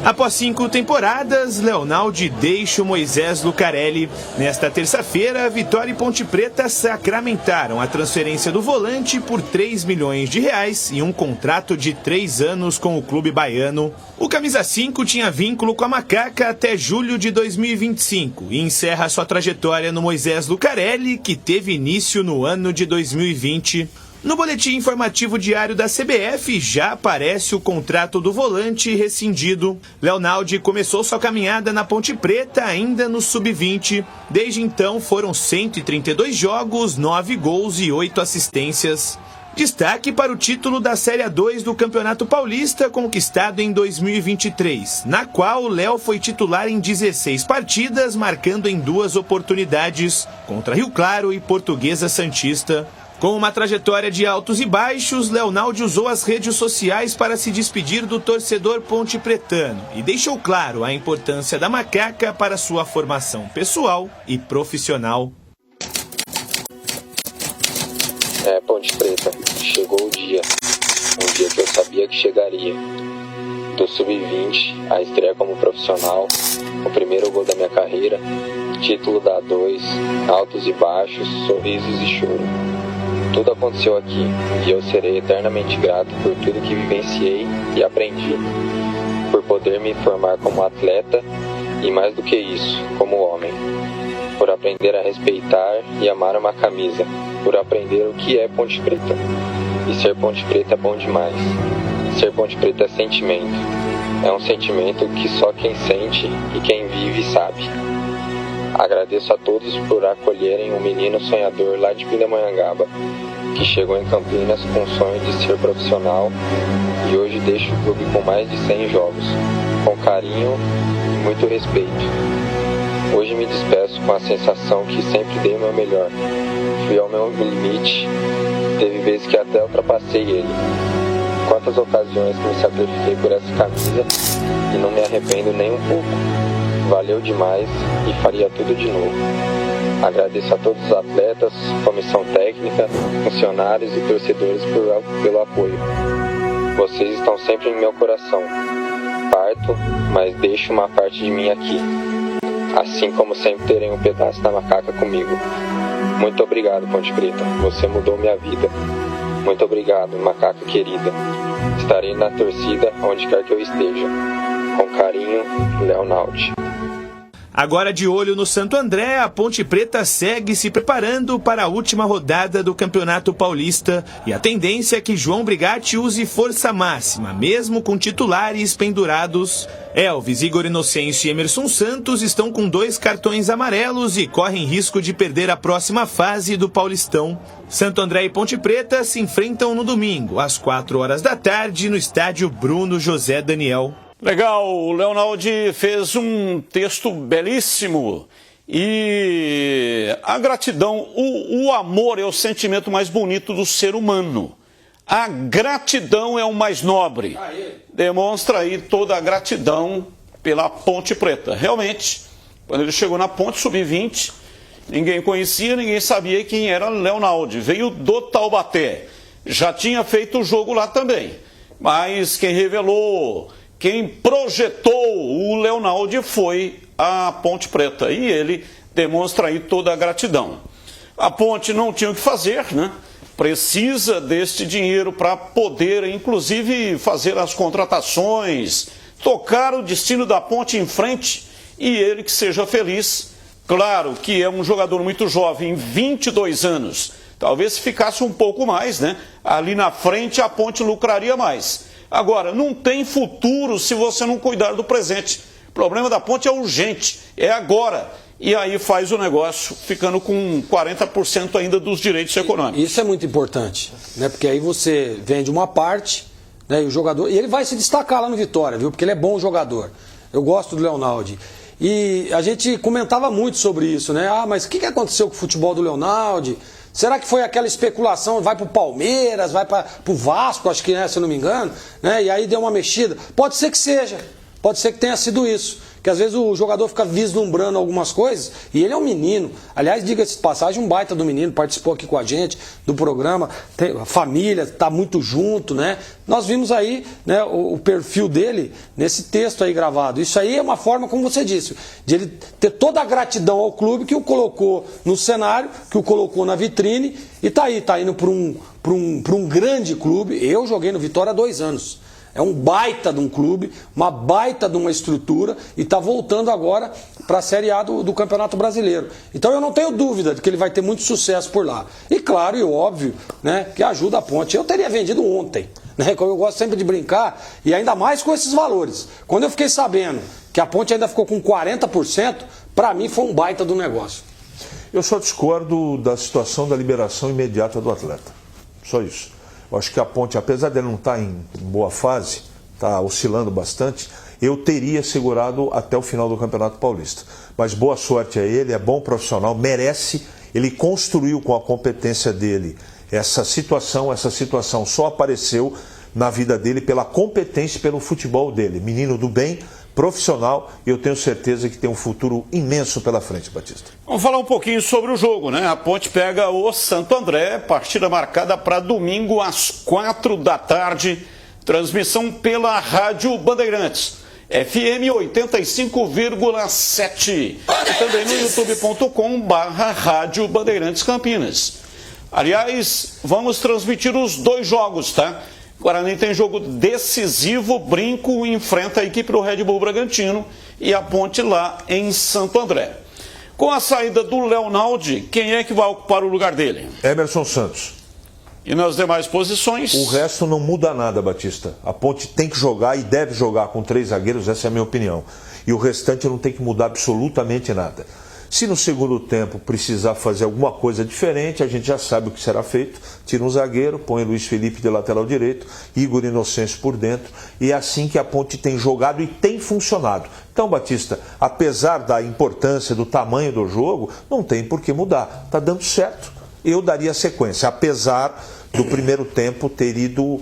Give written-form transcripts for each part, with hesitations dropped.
Após 5 temporadas, Leonaldi deixa o Moisés Lucarelli. Nesta terça-feira, Vitória e Ponte Preta sacramentaram a transferência do volante por R$3 milhões e um contrato de 3 anos com o clube baiano. O camisa 5 tinha vínculo com a Macaca até julho de 2025 e encerra sua trajetória no Moisés Lucarelli, que teve início no ano de 2020. No boletim informativo diário da CBF já aparece o contrato do volante rescindido. Leonaldi começou sua caminhada na Ponte Preta ainda no Sub-20. Desde então foram 132 jogos, 9 gols e 8 assistências. Destaque para o título da Série A2 do Campeonato Paulista, conquistado em 2023, na qual o Léo foi titular em 16 partidas, marcando em 2 oportunidades, contra Rio Claro e Portuguesa Santista. Com uma trajetória de altos e baixos, Leonaldi usou as redes sociais para se despedir do torcedor pontepretano e deixou claro a importância da Macaca para sua formação pessoal e profissional. Ponte Preta, chegou o dia que eu sabia que chegaria. Do Sub-20, a estreia como profissional, o primeiro gol da minha carreira, título da A2, altos e baixos, sorrisos e choro. Tudo aconteceu aqui e eu serei eternamente grato por tudo que vivenciei e aprendi, por poder me formar como atleta e, mais do que isso, como homem, por aprender a respeitar e amar uma camisa, por aprender o que é Ponte Preta. E ser Ponte Preta é bom demais. Ser Ponte Preta é sentimento. É um sentimento que só quem sente e quem vive sabe. Agradeço a todos por acolherem um menino sonhador lá de Pindamonhangaba, que chegou em Campinas com o sonho de ser profissional e hoje deixa o clube com mais de 100 jogos, com carinho e muito respeito. Hoje me despeço com a sensação que sempre dei o meu melhor. Fui ao meu limite, teve vezes que até ultrapassei ele. Quantas ocasiões que me sacrifiquei por essa camisa e não me arrependo nem um pouco. Valeu demais e faria tudo de novo. Agradeço a todos os atletas, comissão técnica, funcionários e torcedores pelo apoio. Vocês estão sempre em meu coração. Parto, mas deixo uma parte de mim aqui. Assim como sempre terem um pedaço da Macaca comigo. Muito obrigado, Ponte Preta. Você mudou minha vida. Muito obrigado, Macaca querida. Estarei na torcida onde quer que eu esteja. Com carinho, Leonaldi. Agora de olho no Santo André, a Ponte Preta segue se preparando para a última rodada do Campeonato Paulista e a tendência é que João Brigatti use força máxima, mesmo com titulares pendurados. Elvis, Igor Inocêncio e Emerson Santos estão com 2 cartões amarelos e correm risco de perder a próxima fase do Paulistão. Santo André e Ponte Preta se enfrentam no domingo, às 16h, no estádio Bruno José Daniel. Legal, o Leonaldi fez um texto belíssimo e a gratidão, o amor é o sentimento mais bonito do ser humano. A gratidão é o mais nobre. Demonstra aí toda a gratidão pela Ponte Preta. Realmente, quando ele chegou na Ponte Sub-20, ninguém conhecia, ninguém sabia quem era Leonaldi. Veio do Taubaté, já tinha feito o jogo lá também, mas quem revelou, quem projetou o Leonaldi foi a Ponte Preta e ele demonstra aí toda a gratidão. A Ponte não tinha o que fazer, né? Precisa deste dinheiro para poder, inclusive, fazer as contratações, tocar o destino da Ponte em frente e ele que seja feliz. Claro que é um jogador muito jovem, 22 anos. Talvez se ficasse um pouco mais, né? Ali na frente a Ponte lucraria mais. Agora, não tem futuro se você não cuidar do presente. O problema da Ponte é urgente, é agora. E aí faz o negócio ficando com 40% ainda dos direitos econômicos. Isso é muito importante, né? Porque aí você vende uma parte, né? E o jogador. E ele vai se destacar lá no Vitória, viu? Porque ele é bom jogador. Eu gosto do Leonaldi. E a gente comentava muito sobre isso, né? Ah, mas o que aconteceu com o futebol do Leonaldi? Será que foi aquela especulação, vai para o Palmeiras, vai para o Vasco, acho que é, se eu não me engano, né? E aí deu uma mexida? Pode ser que seja, pode ser que tenha sido isso. que às vezes o jogador fica vislumbrando algumas coisas, e ele é um menino. Aliás, diga-se de passagem, um baita do menino, participou aqui com a gente do programa, a família está muito junto, né? Nós vimos aí, né, o perfil dele nesse texto aí gravado. Isso aí é uma forma, como você disse, de ele ter toda a gratidão ao clube que o colocou no cenário, que o colocou na vitrine, e tá indo para um grande clube. Eu joguei no Vitória há 2 anos. É um baita de um clube, uma baita de uma estrutura, e está voltando agora para a Série A do Campeonato Brasileiro. Então eu não tenho dúvida de que ele vai ter muito sucesso por lá. E claro, e óbvio, né, que ajuda a Ponte. Eu teria vendido ontem, né, como eu gosto sempre de brincar, e ainda mais com esses valores. Quando eu fiquei sabendo que a Ponte ainda ficou com 40%, para mim foi um baita do negócio. Eu só discordo da situação da liberação imediata do atleta. Só isso. Eu acho que a Ponte, apesar de ele não estar em boa fase, está oscilando bastante, eu teria segurado até o final do Campeonato Paulista. Mas boa sorte a ele, é bom profissional, merece, ele construiu com a competência dele essa situação só apareceu na vida dele pela competência e pelo futebol dele. Menino do bem, profissional, e eu tenho certeza que tem um futuro imenso pela frente, Batista. Vamos falar um pouquinho sobre o jogo, né? A Ponte pega o Santo André, partida marcada para domingo às 4 da tarde, transmissão pela Rádio Bandeirantes, FM 85,7 e também no youtube.com/Rádio Bandeirantes Campinas. Aliás, vamos transmitir os 2 jogos, tá? Guarani tem jogo decisivo, Brinco enfrenta a equipe do Red Bull Bragantino e a Ponte lá em Santo André. Com a saída do Leonaldi, quem é que vai ocupar o lugar dele? Emerson Santos. E nas demais posições? O resto não muda nada, Batista. A Ponte tem que jogar e deve jogar com 3 zagueiros, essa é a minha opinião. E o restante não tem que mudar absolutamente nada. Se no segundo tempo precisar fazer alguma coisa diferente, a gente já sabe o que será feito. Tira um zagueiro, põe Luiz Felipe de lateral direito, Igor Inocêncio por dentro. E é assim que a Ponte tem jogado e tem funcionado. Então, Batista, apesar da importância, do tamanho do jogo, não tem por que mudar. Está dando certo. Eu daria sequência, apesar do primeiro tempo ter ido,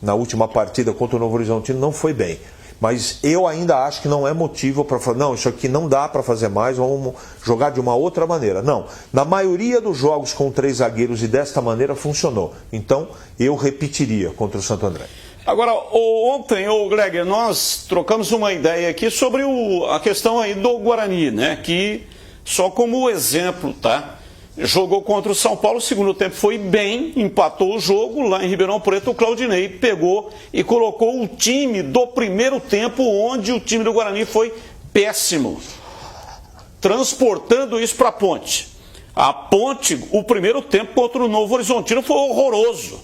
na última partida contra o Novo Horizontino, não foi bem. Mas eu ainda acho que não é motivo para falar, não, isso aqui não dá para fazer mais, vamos jogar de uma outra maneira. Não, na maioria dos jogos com 3 zagueiros e desta maneira funcionou. Então, eu repetiria contra o Santo André. Agora, ontem, Gregor, nós trocamos uma ideia aqui sobre a questão aí do Guarani, né? Que, só como exemplo, tá? Jogou contra o São Paulo, o segundo tempo foi bem, empatou o jogo, lá em Ribeirão Preto o Claudinei pegou e colocou o time do primeiro tempo, onde o time do Guarani foi péssimo, transportando isso para a Ponte. A Ponte, o primeiro tempo contra o Novo Horizontino foi horroroso,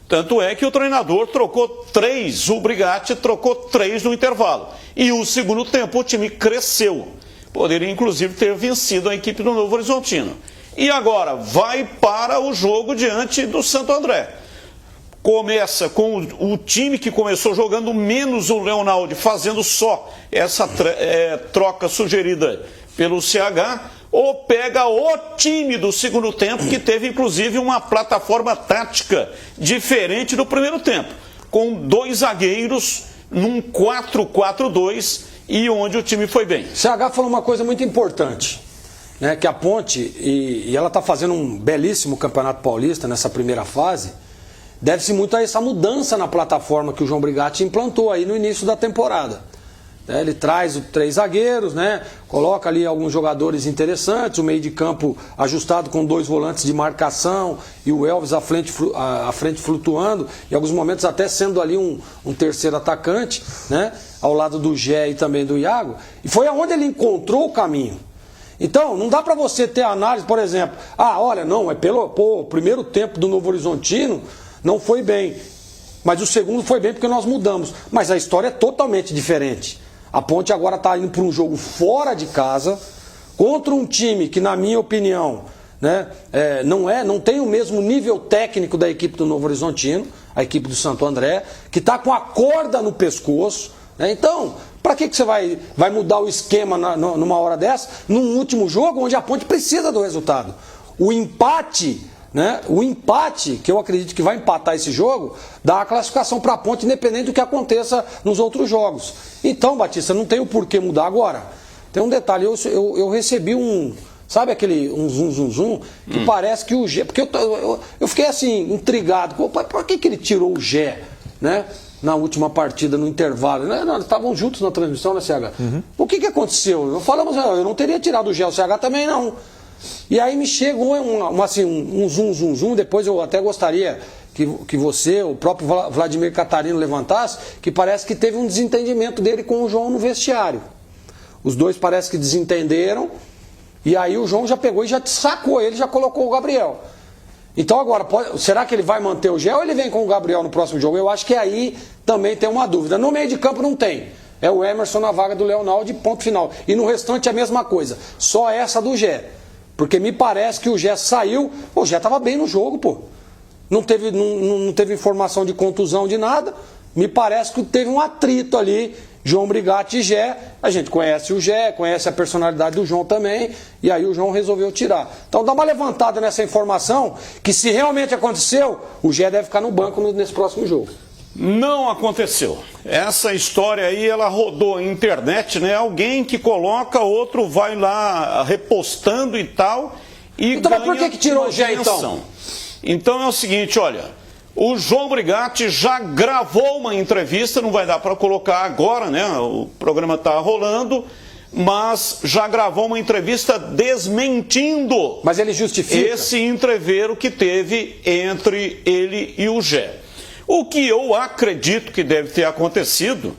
tanto é que o treinador trocou 3, o Brigatti trocou 3 no intervalo, e o segundo tempo o time cresceu, poderia inclusive ter vencido a equipe do Novo Horizontino. E agora vai para o jogo diante do Santo André. Começa com o time que começou jogando menos o Leonaldi, fazendo só essa troca sugerida pelo CH, ou pega o time do segundo tempo, que teve inclusive uma plataforma tática diferente do primeiro tempo, com 2 zagueiros num 4-4-2 e onde o time foi bem. CH falou uma coisa muito importante. Né, que a Ponte, e ela está fazendo um belíssimo Campeonato Paulista nessa primeira fase, deve-se muito a essa mudança na plataforma que o João Brigatti implantou aí no início da temporada. Ele traz os 3 zagueiros, né, coloca ali alguns jogadores interessantes, o meio de campo ajustado com 2 volantes de marcação e o Elvis à frente flutuando, em alguns momentos até sendo ali um terceiro atacante, né, ao lado do Gé e também do Iago, e foi aonde ele encontrou o caminho. Então, não dá para você ter análise, por exemplo, olha, não, o primeiro tempo do Novo Horizontino não foi bem, mas o segundo foi bem porque nós mudamos. Mas a história é totalmente diferente. A Ponte agora está indo para um jogo fora de casa, contra um time que, na minha opinião, né, não tem o mesmo nível técnico da equipe do Novo Horizontino, a equipe do Santo André, que está com a corda no pescoço, né? Então, para que você vai mudar o esquema numa hora dessa, num último jogo onde a Ponte precisa do resultado? O empate né? O empate, que eu acredito que vai empatar esse jogo, dá a classificação para a Ponte, independente do que aconteça nos outros jogos. Então, Batista, não tem o porquê mudar agora. Tem um detalhe, eu recebi sabe aquele zum, que parece que o Gé... Porque eu fiquei assim, intrigado. Por que ele tirou o Gé, né? Na última partida, no intervalo, né? Nós estavam juntos na transmissão, né, CH? O que aconteceu? Eu não teria tirado o Gé, o CH também não. E aí me chegou um zum, depois eu até gostaria que você, o próprio Vladimir Catarino levantasse, que parece que teve um desentendimento dele com o João no vestiário. Os dois parece que desentenderam, e aí o João já pegou e já sacou ele, já colocou o Gabriel. Então agora, será que ele vai manter o Gé ou ele vem com o Gabriel no próximo jogo? Eu acho que aí também tem uma dúvida. No meio de campo não tem. É o Emerson na vaga do Leonaldo, ponto final. E no restante é a mesma coisa. Só essa do Gé. Porque me parece que o Gé saiu... O Gé estava bem no jogo, pô. Não teve informação de contusão, de nada. Me parece que teve um atrito ali, João Brigatti e Gé. A gente conhece o Gé, conhece a personalidade do João também. E aí o João resolveu tirar. Então dá uma levantada nessa informação, que se realmente aconteceu, o Gé deve ficar no banco nesse próximo jogo. Não aconteceu. Essa história aí, ela rodou na internet, né? Alguém que coloca, outro vai lá repostando e tal. E então, mas por que tirou o Gé, então? Então é o seguinte, olha, o João Brigatti já gravou uma entrevista, não vai dar para colocar agora, né? O programa está rolando, mas já gravou uma entrevista desmentindo. Mas ele justifica esse entreveiro que teve entre ele e o Gé. O que eu acredito que deve ter acontecido,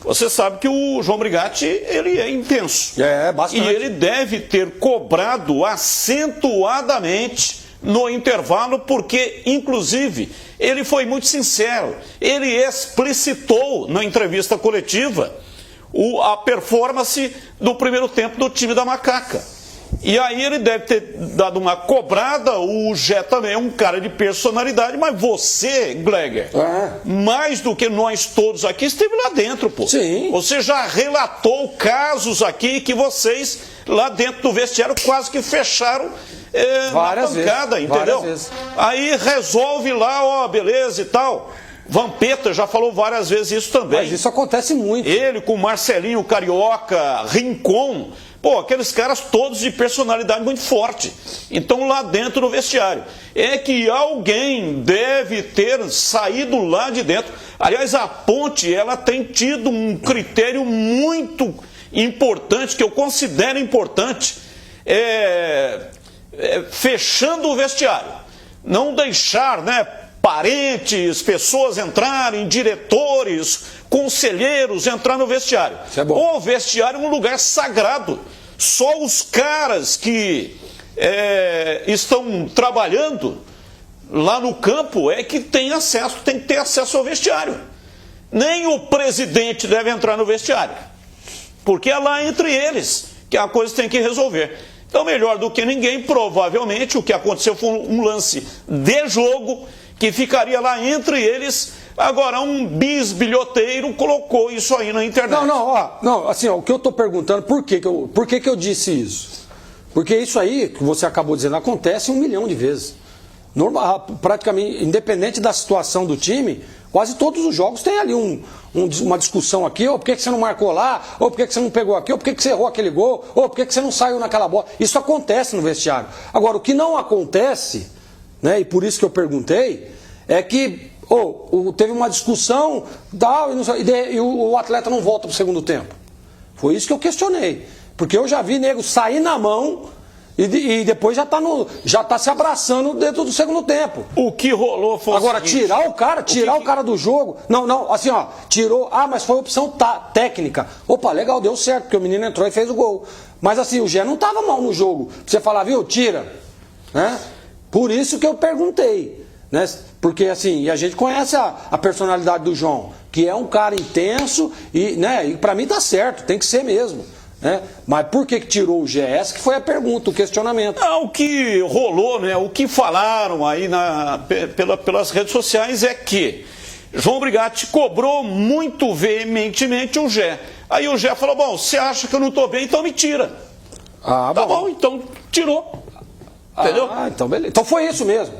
você sabe que o João Brigatti, ele é intenso. É, bastante. E ele deve ter cobrado acentuadamente no intervalo, porque, inclusive, ele foi muito sincero. Ele explicitou na entrevista coletiva a performance do primeiro tempo do time da Macaca. E aí ele deve ter dado uma cobrada. O Gé também é um cara de personalidade, mas você, Gleger, mais do que nós todos aqui, esteve lá dentro, pô. Sim. Você já relatou casos aqui que vocês, lá dentro do vestiário, quase que fecharam várias na pancada, vezes, entendeu? várias vezes. Aí resolve lá, ó, beleza e tal. Vampeta já falou várias vezes isso também. Mas isso acontece muito. Ele com Marcelinho Carioca, Rincon, pô, aqueles caras todos de personalidade muito forte. Então lá dentro do vestiário. É que alguém deve ter saído lá de dentro. Aliás, a Ponte, ela tem tido um critério muito importante, que eu considero importante, fechando o vestiário. Não deixar, né, parentes, pessoas entrarem, diretores, conselheiros entrar no vestiário. Isso é bom. O vestiário é um lugar sagrado. Só os caras que estão trabalhando lá no campo é que tem que ter acesso ao vestiário. Nem o presidente deve entrar no vestiário, porque é lá entre eles que a coisa tem que resolver. Então, melhor do que ninguém, provavelmente o que aconteceu foi um lance de jogo que ficaria lá entre eles. Agora, um bisbilhoteiro colocou isso aí na internet. Não, assim, o que eu estou perguntando, por que eu disse isso? Porque isso aí, que você acabou dizendo, acontece 1 milhão de vezes. Praticamente, independente da situação do time, quase todos os jogos tem ali uma discussão aqui, ou por que você não marcou lá, ou por que você não pegou aqui, ou por que você errou aquele gol, ou por que você não saiu naquela bola. Isso acontece no vestiário. Agora, o que não acontece, né, e por isso que eu perguntei, é que teve uma discussão e o atleta não volta para o segundo tempo. Foi isso que eu questionei. Porque eu já vi nego sair na mão e depois já está se abraçando dentro do segundo tempo. O que rolou foi agora, o seguinte, tirar o cara do jogo. Não, assim, ó, tirou. Mas foi opção técnica. Opa, legal, deu certo, porque o menino entrou e fez o gol. Mas assim, o Gé não estava mal no jogo. Você falar, viu, tira. Né? Por isso que eu perguntei. Né? Porque assim, a gente conhece a personalidade do João, que é um cara intenso e para mim tá certo, tem que ser mesmo. Né? Mas por que tirou o Gé? Essa que foi a pergunta, o questionamento. O que rolou, né, o que falaram aí pelas redes sociais é que João Brigatti cobrou muito veementemente o Gé. Aí o Gé falou, bom, você acha que eu não estou bem, então me tira. Tá bom, então tirou. Entendeu? Ah, então beleza. Então foi isso mesmo.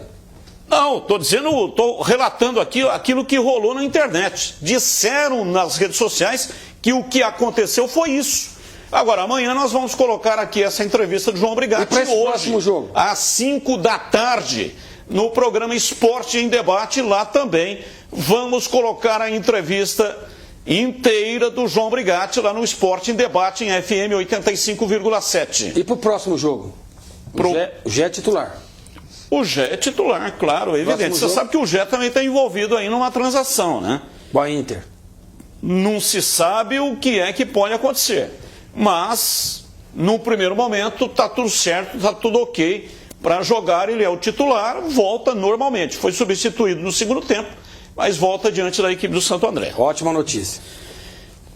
Não, estou relatando aqui aquilo que rolou na internet. Disseram nas redes sociais que o que aconteceu foi isso. Agora, amanhã nós vamos colocar aqui essa entrevista do João Brigatti. E para esse próximo jogo? Às 5 da tarde, no programa Esporte em Debate, lá também vamos colocar a entrevista inteira do João Brigatti lá no Esporte em Debate em FM 85,7. E para o próximo jogo? O Gé é titular. O Gé é titular, claro, é evidente. Você sabe que o Gé também está envolvido aí numa transação, né? Com a Inter. Não se sabe o que é que pode acontecer. Mas, no primeiro momento, está tudo certo, está tudo ok para jogar. Ele é o titular, volta normalmente. Foi substituído no segundo tempo, mas volta diante da equipe do Santo André. Ótima notícia.